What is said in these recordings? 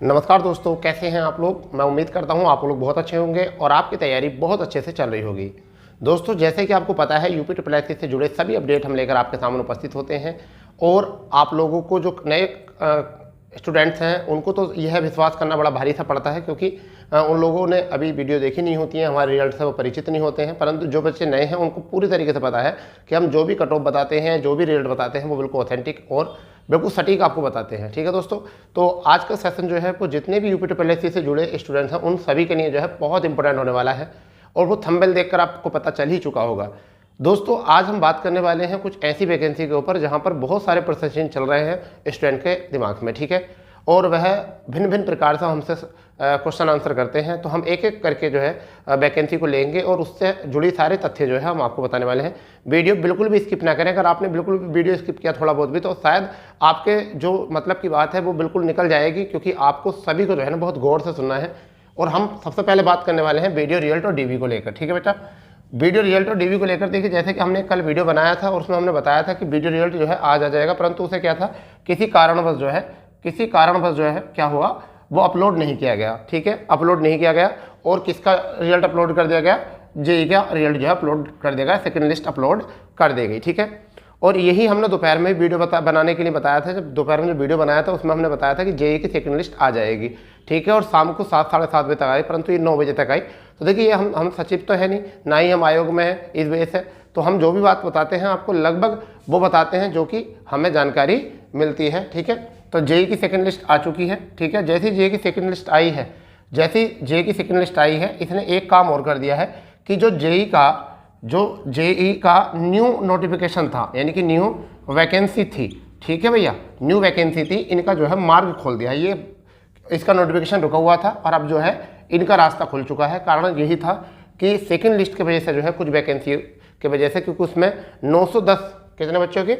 नमस्कार दोस्तों, कैसे हैं आप लोग। मैं उम्मीद करता हूं आप लोग बहुत अच्छे होंगे और आपकी तैयारी बहुत अच्छे से चल रही होगी। दोस्तों, जैसे कि आपको पता है यूपी ट्रिपल से जुड़े सभी अपडेट हम लेकर आपके सामने उपस्थित होते हैं और आप लोगों को जो नए स्टूडेंट्स हैं उनको तो यह विश्वास करना बड़ा भारी सा पड़ता है, क्योंकि उन लोगों ने अभी वीडियो देखी नहीं होती है, हमारे रिजल्ट से वो परिचित नहीं होते हैं। परंतु जो बच्चे नए हैं उनको पूरी तरीके से पता है कि हम जो भी कट ऑफ बताते हैं, जो भी रिजल्ट बताते हैं, वो बिल्कुल ऑथेंटिक और बिल्कुल सटीक आपको बताते हैं। ठीक है दोस्तों, तो आज का सेशन जो है वो जितने भी यूपी ट्रिपल से जुड़े स्टूडेंट्स हैं उन सभी के लिए जो है बहुत इंपॉर्टेंट होने वाला है और वो थंबनेल देखकर आपको पता चल ही चुका होगा। दोस्तों, आज हम बात करने वाले हैं कुछ ऐसी वैकेंसी के ऊपर जहां पर बहुत सारे प्रोसेसिंग चल रहे हैं स्टूडेंट के दिमाग में। ठीक है, और वह भिन्न भिन्न प्रकार से हमसे क्वेश्चन आंसर करते हैं, तो हम एक एक करके जो है वैकेंसी को लेंगे और उससे जुड़ी सारे तथ्य जो है हम आपको बताने वाले हैं। वीडियो बिल्कुल भी स्किप ना करें। अगर आपने बिल्कुल भी वीडियो स्किप किया थोड़ा बहुत भी, तो शायद आपके जो मतलब की बात है वो बिल्कुल निकल जाएगी, क्योंकि आपको सभी को जो है ना बहुत गौर से सुनना है। और हम सबसे पहले बात करने वाले हैं वीडियो रिजल्ट और डीवी को लेकर। ठीक है बेटा, वीडियो रिजल्ट और डीवी को लेकर देखिए, जैसे कि हमने कल वीडियो बनाया था और उसमें हमने बताया था कि वीडियो रिजल्ट जो है आज आ जाएगा, परंतु उसे क्या था, किसी कारणवश जो है क्या हुआ, वो अपलोड नहीं किया गया। ठीक है, अपलोड नहीं किया गया। और किसका रिजल्ट अपलोड कर दिया गया, जेई का रिजल्ट जो है अपलोड कर दिया गया, सेकंड लिस्ट अपलोड कर दी गई। ठीक है, और यही हमने दोपहर में वीडियो बनाने के लिए बताया था। जब दोपहर में जो वीडियो बनाया था उसमें हमने बताया था कि जेई की सेकंड लिस्ट आ जाएगी। ठीक है, और शाम को 7 साढ़े 7 बजे तक आई, परंतु ये 9 बजे तक आई। तो देखिए, ये हम सचिव तो है नहीं, ना ही हम आयोग में हैं, इस वजह से तो हम जो भी बात बताते हैं आपको लगभग वो बताते हैं जो कि हमें जानकारी मिलती है। ठीक है, तो जेई की सेकंड लिस्ट आ चुकी है। ठीक है, जैसी जेई की सेकंड लिस्ट आई है, इसने एक काम और कर दिया है कि जो जेई का न्यू नोटिफिकेशन था, यानी कि न्यू वैकेंसी थी। ठीक है भैया, न्यू वैकेंसी थी, इनका जो है मार्ग खोल दिया। ये इसका नोटिफिकेशन रुका हुआ था और अब जो है इनका रास्ता खुल चुका है। कारण यही था कि सेकंड लिस्ट की वजह से जो है कुछ वैकेंसी की वजह से, क्योंकि उसमें 910 कितने बच्चों की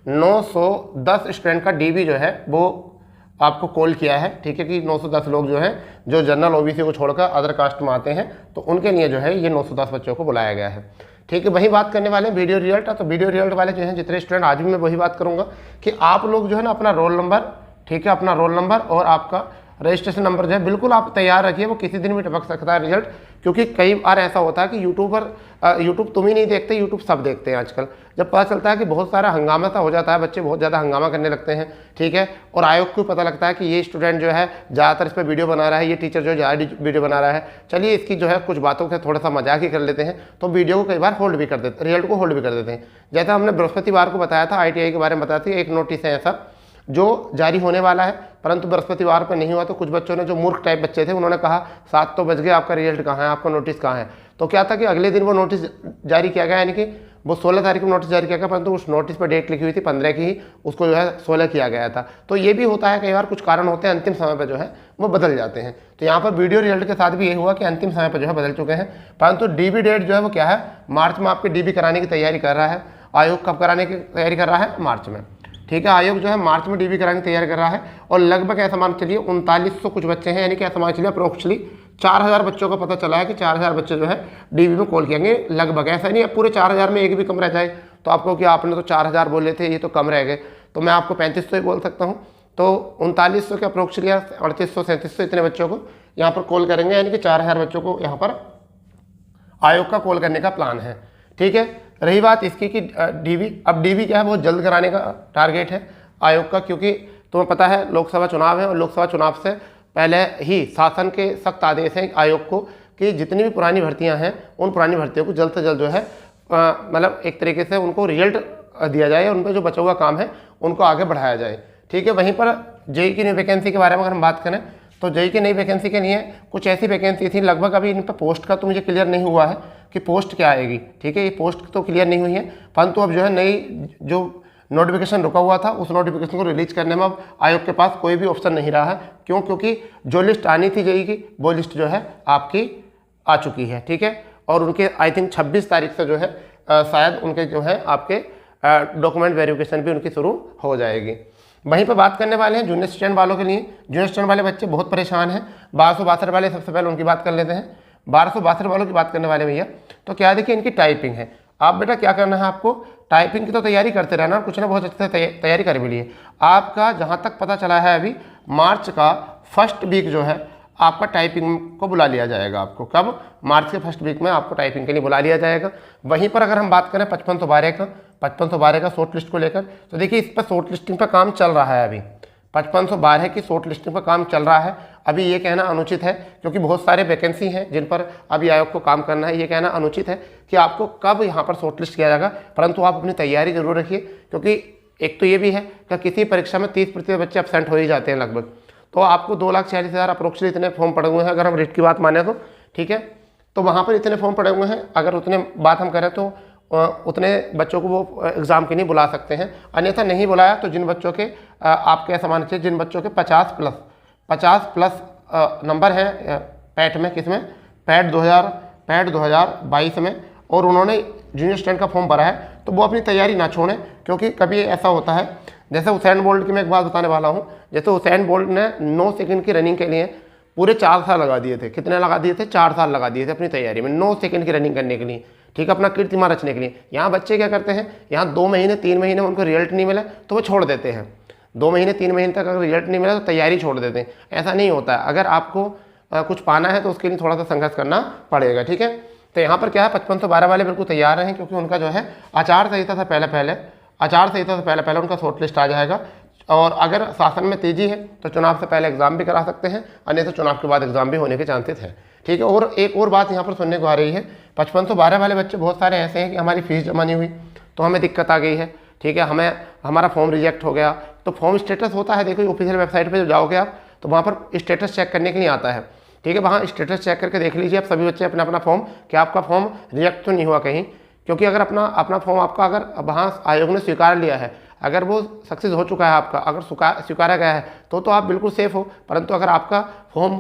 910 स्टूडेंट का डीबी जो है वो आपको कॉल किया है। ठीक है, कि 910 लोग जो हैं जो जनरल ओबीसी को छोड़कर अदर कास्ट में आते हैं, तो उनके लिए जो है ये 910 बच्चों को बुलाया गया है। ठीक है, वही बात करने वाले हैं वीडियो रिजल्ट। तो वीडियो रिजल्ट वाले जो हैं जितने स्टूडेंट, आज भी मैं वही बात करूंगा कि आप लोग जो है ना अपना रोल नंबर, ठीक है, अपना रोल नंबर और आपका रजिस्ट्रेशन नंबर जो है बिल्कुल आप तैयार रखिए। वो किसी दिन भी टपक सकता है रिजल्ट, क्योंकि कई बार ऐसा होता है कि यूट्यूब तुम ही नहीं देखते, यूट्यूब सब देखते हैं आजकल। जब पता चलता है कि बहुत सारा हंगामा सा हो जाता है, बच्चे बहुत ज़्यादा हंगामा करने लगते हैं। ठीक है, और आयोग को पता लगता है कि ये स्टूडेंट जो है ज़्यादातर इस पर वीडियो बना रहा है, ये टीचर जो है ज़्यादा वीडियो बना रहा है, चलिए इसकी जो है कुछ बातों से थोड़ा सा मजाक ही कर लेते हैं, तो वीडियो को कई बार होल्ड भी कर देते, रिजल्ट को होल्ड भी कर देते हैं। जैसा हमने बृहस्पतिवार को बताया था, ITI के बारे में बताया था, एक नोटिस है ऐसा जो जारी होने वाला है, परंतु बृहस्पतिवार पर नहीं हुआ। तो कुछ बच्चों ने, जो मूर्ख टाइप बच्चे थे, उन्होंने कहा 7 तो बज गए, आपका रिजल्ट कहाँ है, आपका नोटिस कहाँ है। तो क्या था कि अगले दिन वो नोटिस जारी किया गया, यानी कि वो 16 तारीख को नोटिस जारी किया गया, परंतु उस नोटिस पर डेट लिखी हुई थी 15 की ही, उसको जो है 16 किया गया था। तो ये भी होता है, कई बार कुछ कारण होते हैं, अंतिम समय पर जो है वो बदल जाते हैं। तो यहाँ पर वीडियो रिजल्ट के साथ भी यही हुआ कि अंतिम समय पर जो है बदल चुके हैं, परंतु डीबी डेट जो है वो क्या है, मार्च में आपके डीबी कराने की तैयारी कर रहा है। आयोग कब कराने की तैयारी कर रहा है, मार्च में। ठीक है, आयोग जो है मार्च में डीबी कराने की तैयारी कर रहा है और लगभग ऐसा मान चलिए 3900 कुछ बच्चे हैं, यानी कि ऐसा मान चलिए अप्रोक्सली 4000 बच्चों का पता चला है कि 4000 बच्चे जो है डीबी में कॉल किएंगे। लगभग ऐसा नहीं है पूरे 4000 में एक भी कम रह जाए, तो आपको कि आपने तो 4000 बोले थे, ये तो कम रह गए, तो मैं आपको 3500 ही बोल सकता हूँ। तो 3900 के अप्रोक्सली 3800 3700 इतने बच्चों को यहाँ पर कॉल करेंगे, यानी कि 4000 बच्चों को यहाँ पर आयोग का कॉल करने का प्लान है। ठीक है, रही बात इसकी कि डीबी, अब डीबी क्या है, बहुत जल्द कराने का टारगेट है आयोग का, क्योंकि तुम्हें पता है लोकसभा चुनाव है और लोकसभा चुनाव से पहले ही शासन के सख्त आदेश हैं आयोग को कि जितनी भी पुरानी भर्तियां हैं उन पुरानी भर्तियों को जल्द से जल्द जो है मतलब एक तरीके से उनको रिजल्ट दिया जाए, उन पर जो बचा हुआ काम है उनको आगे बढ़ाया जाए। ठीक है, वहीं पर जेई की नई वैकेंसी के बारे में अगर हम बात करें, तो जेई की नई वैकेंसी के लिए कुछ ऐसी वैकेंसी थी, लगभग अभी इन पर पोस्ट का तो मुझे क्लियर नहीं हुआ है कि पोस्ट क्या आएगी। ठीक है, ये पोस्ट तो क्लियर नहीं हुई है, परंतु अब जो है नई जो नोटिफिकेशन रुका हुआ था उस नोटिफिकेशन को रिलीज करने में अब आयोग के पास कोई भी ऑप्शन नहीं रहा है। क्यों? क्योंकि जो लिस्ट आनी थी जेई की, वो लिस्ट जो है आपकी आ चुकी है। ठीक है, और उनके आई थिंक 26 तारीख से जो है शायद उनके जो है आपके डॉक्यूमेंट वेरिफिकेशन भी उनकी शुरू हो जाएगी। वहीं पर बात करने वाले हैं जूनियर स्टूडेंट वालों के लिए। जूनियर स्टूडेंट वाले बच्चे बहुत परेशान हैं। 1262 वाले सबसे पहले उनकी बात कर लेते हैं। 1262 वालों की बात करने वाले भैया, तो क्या देखिए इनकी टाइपिंग है। आप बेटा क्या करना है, आपको टाइपिंग की तो तैयारी करते रहना, कुछ ना बहुत अच्छे से तैयारी कर भी लिए। आपका जहाँ तक पता चला है अभी मार्च का फर्स्ट वीक जो है आपका टाइपिंग को बुला लिया जाएगा। आपको कब? मार्च के फर्स्ट वीक में आपको टाइपिंग के लिए बुला लिया जाएगा। वहीं पर अगर हम बात करें 5512 का शॉर्ट लिस्ट को लेकर, तो देखिए इस पर शॉर्ट लिस्टिंग पर काम चल रहा है। अभी 5512 की शॉर्ट लिस्टिंग पर काम चल रहा है। अभी ये कहना अनुचित है, क्योंकि बहुत सारे वैकेंसी हैं जिन पर अभी आयोग को काम करना है। ये कहना अनुचित है कि आपको कब यहाँ पर शॉर्ट लिस्ट किया जाएगा, परंतु आप अपनी तैयारी जरूर रखिए, क्योंकि एक तो ये भी है कि किसी परीक्षा में 30% बच्चे एब्सेंट हो ही जाते हैं लगभग। तो आपको 2,46,000 अप्रोक्सीमेटली इतने फॉर्म पड़े हुए हैं अगर हम रेट की बात माने तो, ठीक है। तो वहाँ पर इतने फॉर्म पड़े हुए हैं, अगर उतने बात हम करें तो उतने बच्चों को वो एग्ज़ाम के लिए बुला सकते हैं। अन्यथा नहीं बुलाया तो जिन बच्चों के आपके ऐसा मान लीजिए जिन बच्चों के 50 प्लस नंबर हैं पैट में, किसमें? पैट 2022 में, और उन्होंने जूनियर स्टूडेंट का फॉर्म भरा है, तो वो अपनी तैयारी ना छोड़ें। क्योंकि कभी ऐसा होता है, जैसे हुसैन बोल्ट की मैं एक बात बताने वाला हूँ। जैसे हुसैन बोल्ट ने 9 सेकंड की रनिंग के लिए पूरे 4 साल लगा दिए थे। कितने लगा दिए थे? 4 साल लगा दिए थे अपनी तैयारी में 9 सेकंड की रनिंग करने के लिए, ठीक है, अपना कीर्तिमान रचने के लिए। यहाँ बच्चे क्या करते हैं, यहाँ 2 महीने 3 महीने उनको रिजल्ट नहीं मिला तो वो छोड़ देते हैं। 2 महीने 3 महीने तक अगर रिजल्ट नहीं मिला तो तैयारी छोड़ देते हैं। ऐसा नहीं होता है। अगर आपको कुछ पाना है तो उसके लिए थोड़ा सा संघर्ष करना पड़ेगा, ठीक है। तो यहाँ पर क्या है, 5512 वाले बिल्कुल तैयार रहें, क्योंकि उनका जो है आचार संहिता से पहले उनका शॉर्ट लिस्ट आ जाएगा। और अगर शासन में तेजी है तो चुनाव से पहले एग्जाम भी करा सकते हैं, अन्यथा चुनाव के बाद एग्जाम भी होने के चांसेस हैं, ठीक है। और एक और बात यहाँ पर सुनने को आ रही है, 5512 वाले बच्चे बहुत सारे ऐसे हैं कि हमारी फीस जमा नहीं हुई तो हमें दिक्कत आ गई है, ठीक है, हमारा फॉर्म रिजेक्ट हो गया। तो फॉर्म स्टेटस होता है, देखो ऑफिशियल वेबसाइट पर जब जाओगे आप तो वहाँ पर स्टेटस चेक करने के लिए आता है, ठीक है। वहाँ स्टेटस चेक करके देख लीजिए आप सभी बच्चे अपना अपना फॉर्म, कि आपका फॉर्म रिजेक्ट तो नहीं हुआ कहीं। क्योंकि अगर अपना फॉर्म आपका अगर वहाँ आयोग ने स्वीकार लिया है, अगर वो सक्सेस हो चुका है आपका, अगर स्वीकारा गया है तो आप बिल्कुल सेफ हो। परंतु अगर आपका फॉर्म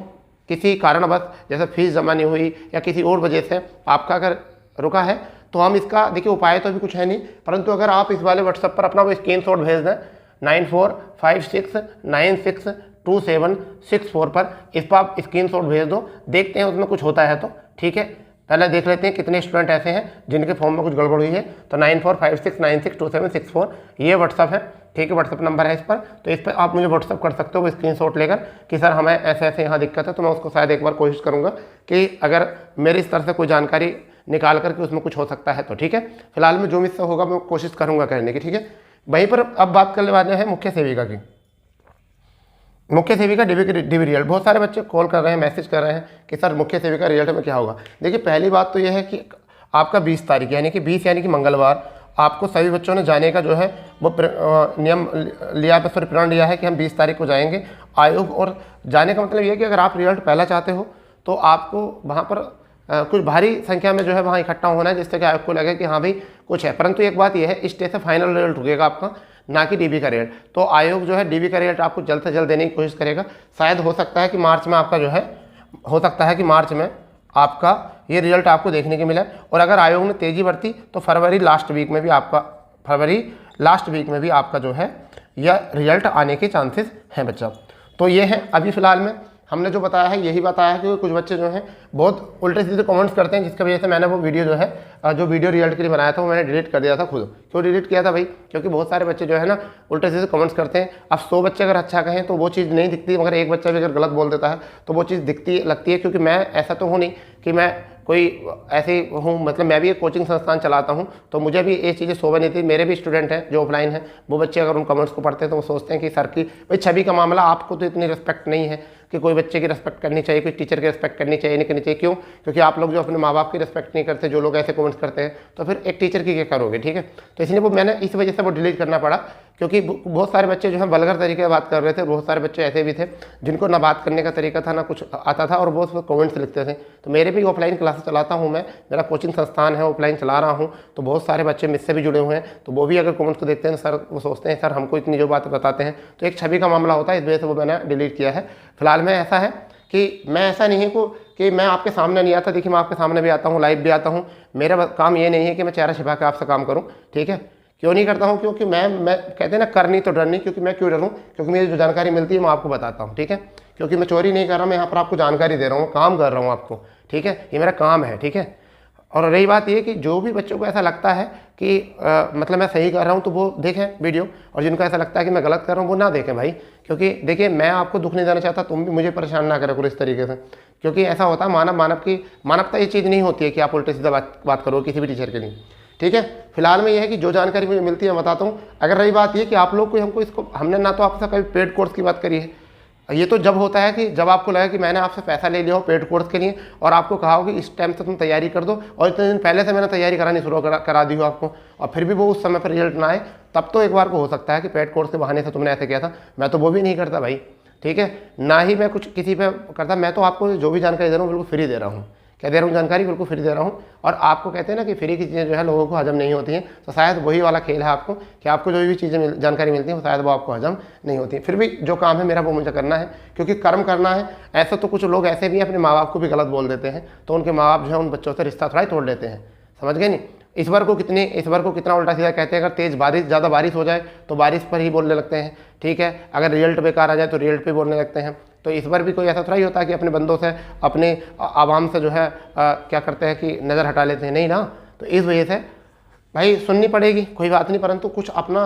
किसी कारणवश, जैसे फीस जमा नहीं हुई या किसी और वजह से आपका अगर रुका है, तो हम इसका देखिए उपाय तो अभी कुछ है नहीं, परंतु अगर आप इस वाले व्हाट्सएप पर अपना वो स्क्रीनशॉट भेज दें 9456962764 पर, इस पर आप स्क्रीनशॉट भेज दो, देखते हैं उसमें कुछ होता है तो, ठीक है। पहले देख लेते हैं कितने स्टूडेंट ऐसे हैं जिनके फॉर्म में कुछ गड़बड़ हुई है। तो 9456962764 ये व्हाट्सअप है, ठीक है, व्हाट्सअप नंबर है इस पर। तो इस पर आप मुझे व्हाट्सअप कर सकते हो वो स्क्रीनशॉट लेकर कि सर हमें ऐसे ऐसे यहाँ दिक्कत है। तो मैं उसको शायद एक बार कोशिश करूँगा कि अगर मेरी इस तरह से कोई जानकारी निकाल करके उसमें कुछ हो सकता है तो, ठीक है। फिलहाल में जो मुझसे होगा मैं कोशिश करूँगा करने की, ठीक है। वहीं पर अब बात करने वाले हैं मुख्य सेविका की। मुख्य सेविका डीबी रिजल्ट, बहुत सारे बच्चे कॉल कर रहे हैं, मैसेज कर रहे हैं कि सर मुख्य सेविका रिजल्ट में क्या होगा। देखिए पहली बात तो यह है कि आपका 20 तारीख यानी कि मंगलवार आपको सभी बच्चों ने जाने का जो है वो नियम लिया, प्रण लिया है कि हम 20 तारीख को जाएंगे आयोग। और जाने का मतलब ये है कि अगर आप रिजल्ट पहला चाहते हो तो आपको वहाँ पर कुछ भारी संख्या में जो है वहाँ इकट्ठा होना है, जिससे कि आयोग को लगे कि हाँ भाई कुछ है। परंतु एक बात यह है, इस डे से फाइनल रिजल्ट रुकेगा आपका, ना कि डीबी का रिजल्ट। तो आयोग जो है डीबी का रिजल्ट आपको जल्द से जल्द देने की कोशिश करेगा। शायद हो सकता है कि मार्च में आपका जो है, आपका ये रिजल्ट आपको देखने को मिला। और अगर आयोग ने तेज़ी बरती तो फरवरी लास्ट वीक में भी आपका जो है यह रिजल्ट आने के चांसेस हैं बच्चा। तो ये है अभी फ़िलहाल में हमने जो बताया है, यही बताया है कि कुछ बच्चे जो हैं बहुत उल्टे सीधे कमेंट्स करते हैं, जिसकी वजह से मैंने वो वीडियो जो है जो वीडियो रिजल्ट के लिए बनाया था वो मैंने डिलीट कर दिया था खुद। क्यों डिलीट किया था भाई? क्योंकि बहुत सारे बच्चे जो है ना उल्टे सीधे कमेंट्स करते हैं। अब 100 बच्चे अगर अच्छा कहें तो वो चीज़ नहीं दिखती, मगर एक बच्चा भी अगर गलत बोल देता है तो वो चीज़ लगती है। क्योंकि मैं ऐसा तो हूँ नहीं कि मैं कोई ऐसे हूँ, मतलब मैं भी एक कोचिंग संस्थान चलाता हूँ, तो मुझे भी ये चीज़ें शोभा नहीं थी। मेरे भी स्टूडेंट हैं जो ऑफलाइन हैं, वो बच्चे अगर उन कमेंट्स को पढ़ते हैं तो वो सोचते हैं कि सर की भाई छवि का मामला, आपको तो इतनी रिस्पेक्ट नहीं है कि कोई बच्चे की रिस्पेक्ट करनी चाहिए, कोई टीचर की रिस्पेक्ट करनी चाहिए, नहीं करनी चाहिए। क्यों? क्योंकि आप लोग जो अपने माँ बाप की रिस्पेक्ट नहीं करते, जो लोग ऐसे कमेंट्स करते हैं, तो फिर एक टीचर की क्या करोगे, ठीक है। तो इसलिए वो मैंने इस वजह से वो डिलीट करना पड़ा, क्योंकि बहुत सारे बच्चे जो है वल्गर तरीके से बात कर रहे थे। बहुत सारे बच्चे ऐसे भी थे जिनको ना बात करने का तरीका था, ना कुछ आता था, और बहुत कमेंट्स लिखते थे। तो मेरे भी ऑफलाइन क्लासेस चलाता हूँ मैं, मेरा कोचिंग संस्थान है, ऑफलाइन चला रहा हूँ, तो बहुत सारे बच्चे मुझसे भी जुड़े हुए हैं। तो वो भी अगर कमेंट्स को देखते हैं सर, वो सोचते हैं सर हमको इतनी जो बात बताते हैं, तो एक छवि का मामला होता है, इस वजह से वो मैंने डिलीट किया है। फिलहाल में ऐसा है कि मैं ऐसा नहीं है कि मैं आपके सामने नहीं आता। देखिए मैं आपके सामने भी आता हूँ, लाइव भी आता हूँ। मेरा काम ये नहीं है कि मैं चेहरा छिपा के आपसे काम करूँ, ठीक है। क्यों नहीं करता हूँ? क्योंकि मैं कहते हैं ना, करनी तो डर नहीं। क्योंकि मैं क्यों डरूँ? क्योंकि मेरी जो जानकारी मिलती है मैं आपको बताता हूँ, ठीक है। क्योंकि मैं चोरी नहीं कर रहा, मैं यहाँ पर आपको जानकारी दे रहा हूँ, काम कर रहा हूँ आपको, ठीक है। ये मेरा काम है, ठीक है। और रही बात ये कि जो भी बच्चों को ऐसा लगता है कि मतलब मैं सही कर रहा हूँ तो वो देखें वीडियो, और जिनको ऐसा लगता है कि मैं गलत कर रहा हूँ वो ना देखें भाई। क्योंकि देखिए मैं आपको दुख नहीं देना चाहता, तुम भी मुझे परेशान ना करो इस तरीके से। क्योंकि ऐसा होता है मानवता ये चीज़ नहीं होती है कि आप उल्टे सीधा बात करो किसी भी टीचर के लिए, ठीक है। फिलहाल में ये है कि जो जानकारी मुझे मिलती है मैं बताता हूँ। अगर रही बात ये कि आप लोग को हमको इसको हमने ना तो आपसे कभी पेड कोर्स की बात करी है, ये तो जब होता है कि जब आपको लगे कि मैंने आपसे पैसा ले लिया हो पेड कोर्स के लिए और आपको कहा हो कि इस टाइम से तुम तैयारी कर दो, और इतने दिन पहले से मैंने तैयारी करानी शुरू करा दी हो आपको, और फिर भी वो उस समय पर रिजल्ट ना आए, तब तो एक बार को हो सकता है कि पेड कोर्स के बहाने से तुमने ऐसे किया था। मैं तो वो भी नहीं करता भाई, ठीक है, ना ही मैं कुछ किसी पे करता। मैं तो आपको जो भी जानकारी दे रहा हूँ बिल्कुल फ्री दे रहा हूँ। क्या दे रहा हूँ? जानकारी बिल्कुल फ्री दे रहा हूँ। और आपको कहते हैं ना कि फ्री की चीज़ें जो है लोगों को हजम नहीं होती हैं, तो शायद वही वाला खेल है आपको कि आपको जो भी चीज़ें जानकारी मिलती है वो शायद वो आपको हजम नहीं होती। फिर भी जो काम है मेरा वो मुझे करना है, क्योंकि कर्म करना है। ऐसे तो कुछ लोग ऐसे भी हैं अपने माँ बाप को भी गलत बोल देते हैं, तो उनके माँ बाप जो है उन बच्चों से रिश्ता थोड़ा ही तोड़ देते हैं, समझ गए नहीं। इस बार को कितना उल्टा सीधा कहते हैं। अगर तेज़ बारिश ज़्यादा बारिश हो जाए तो बारिश पर ही बोलने लगते हैं, ठीक है। अगर रिजल्ट बेकार आ जाए तो रिजल्ट पे बोलने लगते हैं। तो इस बार भी कोई ऐसा थोड़ा ही होता है कि अपने बंदों से अपने आवाम से जो है क्या करते हैं कि नज़र हटा लेते हैं, नहीं ना। तो इस वजह से भाई सुननी पड़ेगी, कोई बात नहीं, परंतु कुछ अपना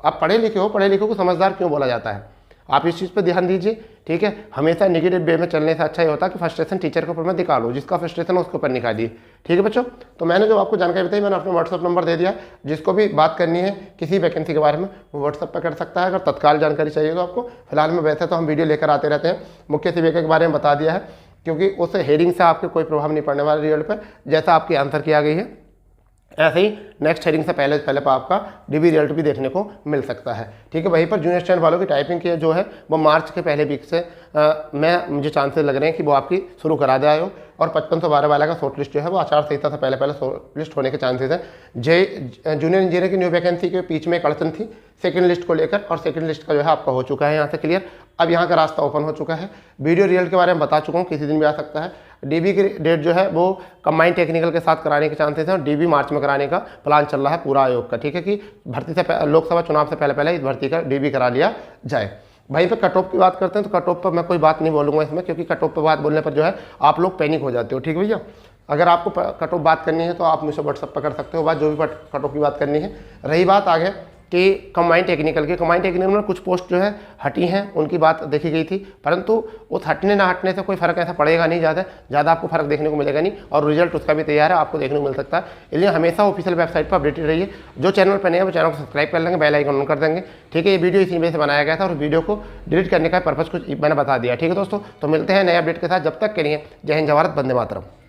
आप पढ़े लिखे को समझदार क्यों बोला जाता है, आप इस चीज़ पर ध्यान दीजिए, ठीक है। हमेशा नेगेटिव वे में चलने से अच्छा ही होता है कि फ्रस्ट्रेशन टीचर के ऊपर में निकालो, जिसका फ्रस्ट्रेशन है उसके ऊपर निकालिए, ठीक है बच्चों। तो मैंने जो आपको जानकारी बताई मैंने अपना व्हाट्सअप नंबर दे दिया, जिसको भी बात करनी है किसी वैकेंसी के बारे में वो व्हाट्सअप पर कर सकता है, अगर तत्काल जानकारी चाहिए तो आपको। फिलहाल में वैसे तो हम वीडियो लेकर आते रहते हैं, मुख्य सेविका के बारे में बता दिया है, क्योंकि उस हेडिंग से आपके कोई प्रभाव नहीं पड़ने वाला रिजल्ट पर, जैसा आपकी आंसर किया गई है ऐसे ही नेक्स्ट हेडिंग से पहले पर आपका डीबी रिजल्ट भी देखने को मिल सकता है, ठीक है। वहीं पर जूनियर स्टैंड वालों की टाइपिंग की जो है वो मार्च के पहले वीक से मुझे चांसेस लग रहे हैं कि वो आपकी शुरू करा दे आए हो। और 5512 वाला का शॉर्ट लिस्ट जो है वो आचार संहिता से पहले शॉर्ट लिस्ट होने के चांसेस है। जूनियर इंजीनियर की न्यू वैकेंसी के बीच में एक अड़चन थी सेकंड लिस्ट को लेकर, और सेकंड लिस्ट का जो है आपका हो चुका है यहाँ से क्लियर। अब यहाँ का रास्ता ओपन हो चुका है। वीडियो रिजल्ट के बारे में बता चुका हूँ, किसी दिन भी आ सकता है। डीबी की डेट जो है वो कंबाइंड टेक्निकल के साथ कराने के चांसेस हैं, और डीबी मार्च में कराने का प्लान चल रहा है पूरा आयोग का, ठीक है, कि भर्ती से लोकसभा चुनाव से पहले इस भर्ती का डीबी करा लिया जाए। वहीं पे कट ऑफ की बात करते हैं तो कट ऑफ पर मैं कोई बात नहीं बोलूँगा इसमें, क्योंकि कट ऑफ पर बात बोलने पर जो है आप लोग पैनिक हो जाते हो, ठीक भैया। अगर आपको कट ऑफ बात करनी है तो आप मुझसे व्हाट्सअप पर कर सकते हो बात, जो भी कट ऑफ की बात करनी है। रही बात आगे कि कंबाइंड टेक्निकल में कुछ पोस्ट जो है हटी हैं, उनकी बात देखी गई थी, परंतु उस हटने ना हटने से कोई फर्क ऐसा पड़ेगा नहीं, ज़्यादा आपको फर्क देखने को मिलेगा नहीं, और रिजल्ट उसका भी तैयार है, आपको देखने को मिल सकता है। इसलिए हमेशा ऑफिशियल वेबसाइट पर अपडेटेड रहिए। जो चैनल पर नहीं है वो चैनल को सब्सक्राइब कर लेंगे, बेल आइकन ऑन कर देंगे, ठीक है। ये वीडियो इसी वजह से बनाया गया था, और वीडियो को डिलीट करने का पर्पज़ कुछ मैंने बता दिया, ठीक है दोस्तों। तो मिलते हैं नए अपडेट के साथ, जब तक के लिए जय हिंद, जय भारत, वंदे मातरम।